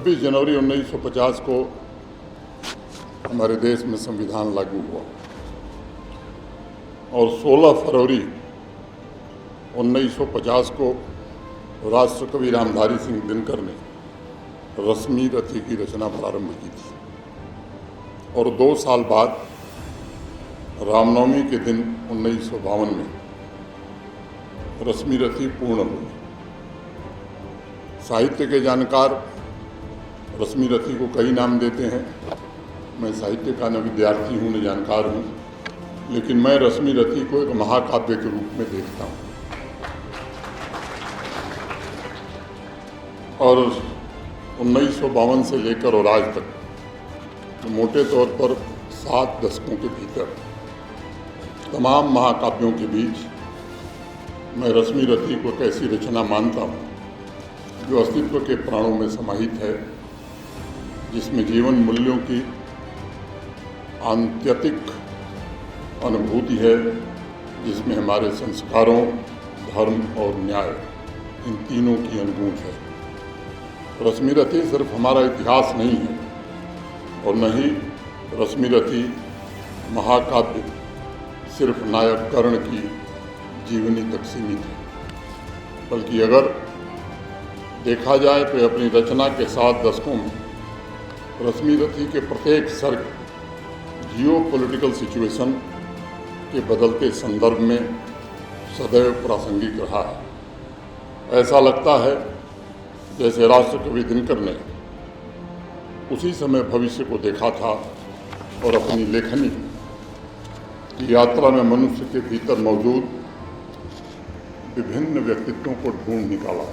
26 जनवरी 1950 को हमारे देश में संविधान लागू हुआ और 16 फरवरी 1950 को राष्ट्रकवि रामधारी सिंह दिनकर ने रश्मि रथी की रचना प्रारंभ की थी और 2 साल बाद रामनवमी के दिन 1952 में रश्मि रथी पूर्ण हुई। साहित्य के जानकार रश्मि रथी को कई नाम देते हैं। मैं साहित्य का न विद्यार्थी हूँ न जानकार हूँ, लेकिन मैं रश्मि रथी को एक महाकाव्य के रूप में देखता हूँ। और 1952 से लेकर और आज तक तो मोटे तौर पर 7 दशकों के भीतर तमाम महाकाव्यों के बीच मैं रश्मि रथी को एक ऐसी रचना मानता हूँ जो अस्तित्व के प्राणों में समाहित है, जिसमें जीवन मूल्यों की आत्यंतिक अनुभूति है, जिसमें हमारे संस्कारों, धर्म और न्याय इन तीनों की अनुभूति है। रश्मि रथी सिर्फ हमारा इतिहास नहीं है और न ही रश्मि रथी महाकाव्य सिर्फ नायक कर्ण की जीवनी तक सीमित है, बल्कि अगर देखा जाए तो अपनी रचना के 7 दशकों में रश्मि रथी के प्रत्येक सर्ग जियो पॉलिटिकल सिचुएशन के बदलते संदर्भ में सदैव प्रासंगिक रहा है। ऐसा लगता है जैसे राष्ट्रकवि दिनकर ने उसी समय भविष्य को देखा था और अपनी लेखनी की यात्रा में मनुष्य के भीतर मौजूद विभिन्न व्यक्तित्वों को ढूंढ निकाला।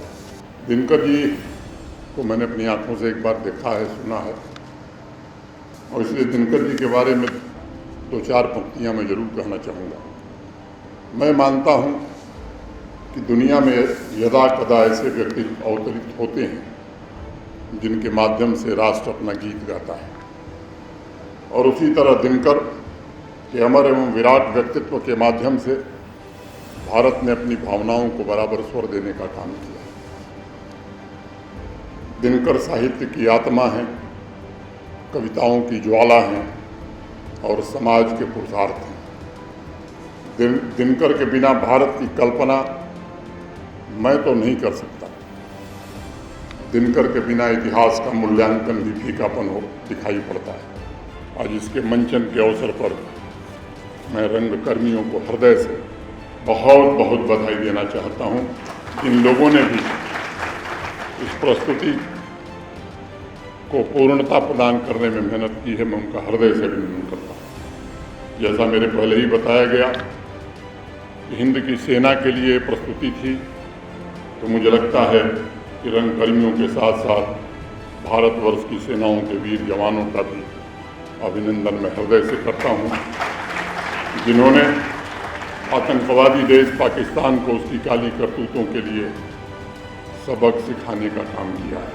दिनकर जी को मैंने अपनी आंखों से एक बार देखा है, सुना है, और इसलिए दिनकर जी के बारे में 2-4 पंक्तियां मैं जरूर कहना चाहूँगा। मैं मानता हूँ कि दुनिया में यदा कदा ऐसे व्यक्तित्व अवतरित होते हैं जिनके माध्यम से राष्ट्र अपना गीत गाता है, और उसी तरह दिनकर के अमर एवं विराट व्यक्तित्व के माध्यम से भारत ने अपनी भावनाओं को बराबर स्वर देने का काम किया। दिनकर साहित्य की आत्मा हैं, कविताओं की ज्वाला हैं और समाज के पुरुषार्थ हैं। दिनकर के बिना भारत की कल्पना मैं तो नहीं कर सकता। दिनकर के बिना इतिहास का मूल्यांकन भी फीकापन हो दिखाई पड़ता है। आज इसके मंचन के अवसर पर मैं रंगकर्मियों को हृदय से बहुत बहुत बधाई देना चाहता हूँ। इन लोगों ने भी इस प्रस्तुति को पूर्णता प्रदान करने में मेहनत की है। मैं उनका हृदय से अभिनंदन करता हूँ। जैसा मेरे पहले ही बताया गया कि हिंद की सेना के लिए प्रस्तुति थी, तो मुझे लगता है कि रंगकर्मियों के साथ साथ भारतवर्ष की सेनाओं के वीर जवानों का भी अभिनंदन मैं हृदय से करता हूँ, जिन्होंने आतंकवादी देश पाकिस्तान को उसकी काली करतूतों के लिए सबक सिखाने का काम किया है।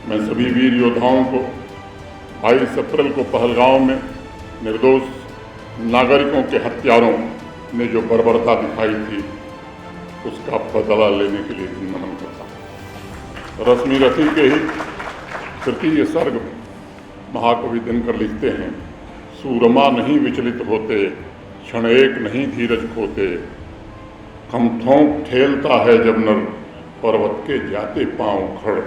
मैं सभी वीर योद्धाओं को 22 अप्रैल को पहलगांव में निर्दोष नागरिकों के हत्यारों ने जो बर्बरता दिखाई थी उसका बदला लेने के लिए भी नमन करता हूँ। रश्मि रथी के ही तृतीय सर्ग में महाकवि दिनकर लिखते हैं, सूरमा नहीं विचलित होते, क्षण एक नहीं धीरज खोते, खमठोंक ठेलता है जब नर, पर्वत के जाते पांव खड़,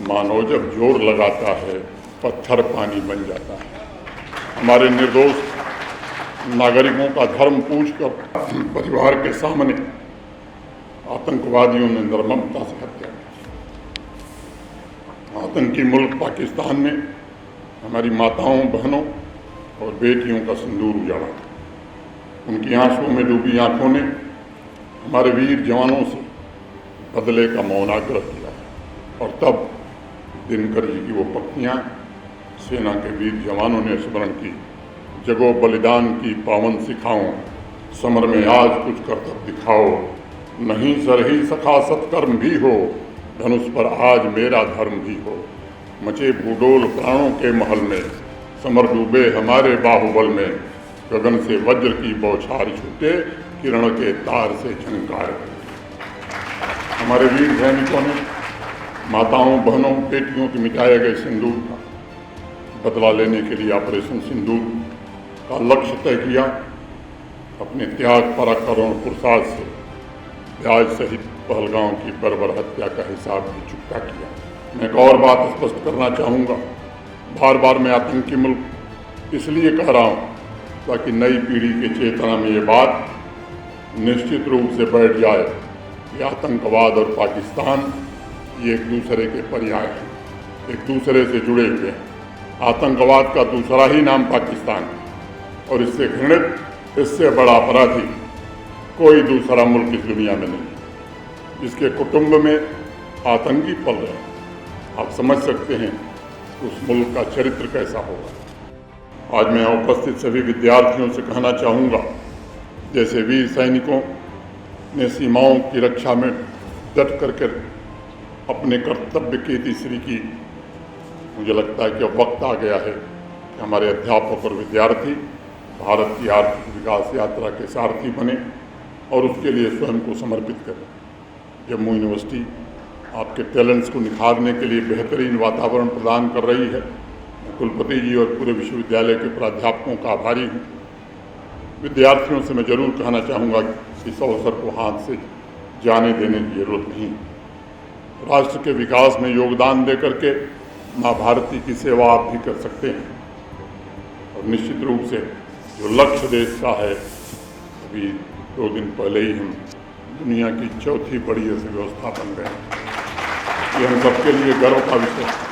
मानो जब जोर लगाता है पत्थर पानी बन जाता है। हमारे निर्दोष नागरिकों का धर्म पूछकर परिवार के सामने आतंकवादियों ने निर्ममता से हत्या की। आतंकी मुल्क पाकिस्तान में हमारी माताओं, बहनों और बेटियों का सिंदूर उजाड़ा। उनकी आंसुओं में डूबी आंखों ने हमारे वीर जवानों से बदले का मौनाग्रह किया, और तब दिनकर जी की वो पंक्तियाँ सेना के वीर जवानों ने स्मरण की। जगो बलिदान की पावन सिखाओ, समर में आज कुछ कर्तव्य दिखाओ, नहीं सर ही सखा सत्कर्म भी हो, धनुष पर आज मेरा धर्म भी हो। मचे भूडोल प्राणों के महल में, समर डूबे हमारे बाहुबल में, गगन से वज्र की बौछार छूटे, किरण के तार से झंकार। हमारे वीर सैनिकों ने माताओं, बहनों, बेटियों के मिटाए गए सिंदूर का बदला लेने के लिए ऑपरेशन सिंदूर का लक्ष्य तय किया। अपने त्याग, पराक्रम और पुरुषार्थ से ब्याज सहित पहलगांव की बर्बर हत्या का हिसाब भी चुकता किया। मैं एक और बात स्पष्ट करना चाहूँगा, बार बार मैं आतंकी मुल्क इसलिए कह रहा हूँ ताकि नई पीढ़ी की चेतना में ये बात निश्चित रूप से बैठ जाए कि आतंकवाद और पाकिस्तान ये एक दूसरे के पर्याय हैं, एक दूसरे से जुड़े हुए हैं। आतंकवाद का दूसरा ही नाम पाकिस्तान है और इससे घृणित, इससे बड़ा अपराधी कोई दूसरा मुल्क इस दुनिया में नहीं जिसके कुटुंब में आतंकी पल रहे हैं। आप समझ सकते हैं उस मुल्क का चरित्र कैसा होगा। आज मैं उपस्थित सभी विद्यार्थियों से कहना चाहूँगा, जैसे वीर सैनिकों ने सीमाओं की रक्षा में डट करके अपने कर्तव्य की तीसरी की, मुझे लगता है कि अब वक्त आ गया है कि हमारे अध्यापक और विद्यार्थी भारत की आर्थिक विकास यात्रा के सारथी बने और उसके लिए स्वयं को समर्पित करें। जम्मू यूनिवर्सिटी आपके टैलेंट्स को निखारने के लिए बेहतरीन वातावरण प्रदान कर रही है। मैं कुलपति जी और पूरे विश्वविद्यालय के प्राध्यापकों का आभारी हूँ। विद्यार्थियों से मैं जरूर कहना चाहूँगा कि इस अवसर को हाथ से जाने देने की जरूरत नहीं। राष्ट्र के विकास में योगदान दे करके माँ भारती की सेवा आप भी कर सकते हैं। और निश्चित रूप से जो लक्ष्य देश का है, अभी 2 दिन पहले ही हम दुनिया की चौथी बड़ी अर्थव्यवस्था बन गए। ये हम सबके लिए गर्व का विषय है।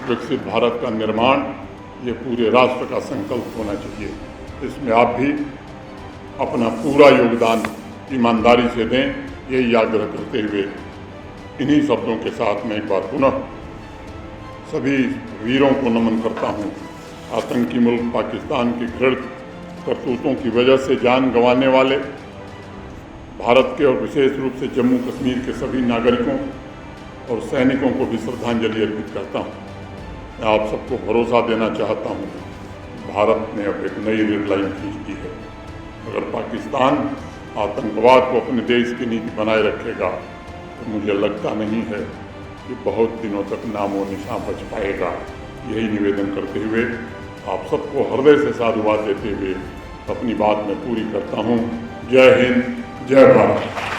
विकसित भारत का निर्माण ये पूरे राष्ट्र का संकल्प होना चाहिए। इसमें आप भी अपना पूरा योगदान ईमानदारी से दें, यही आग्रह करते हुए इन्हीं शब्दों के साथ मैं एक बार पुनः सभी वीरों को नमन करता हूँ। आतंकी मुल्क पाकिस्तान की घृणित करतूतों की वजह से जान गंवाने वाले भारत के और विशेष रूप से जम्मू कश्मीर के सभी नागरिकों और सैनिकों को भी श्रद्धांजलि अर्पित करता हूँ। मैं आप सबको भरोसा देना चाहता हूँ, भारत ने अब एक नई रेड लाइन खींच दी है। अगर पाकिस्तान आतंकवाद को अपने देश की नीति बनाए रखेगा तो मुझे लगता नहीं है कि बहुत दिनों तक नामो निशान बच पाएगा। यही निवेदन करते हुए आप सबको हृदय से साधुवाद देते हुए अपनी बात मैं पूरी करता हूँ। जय हिंद, जय भारत।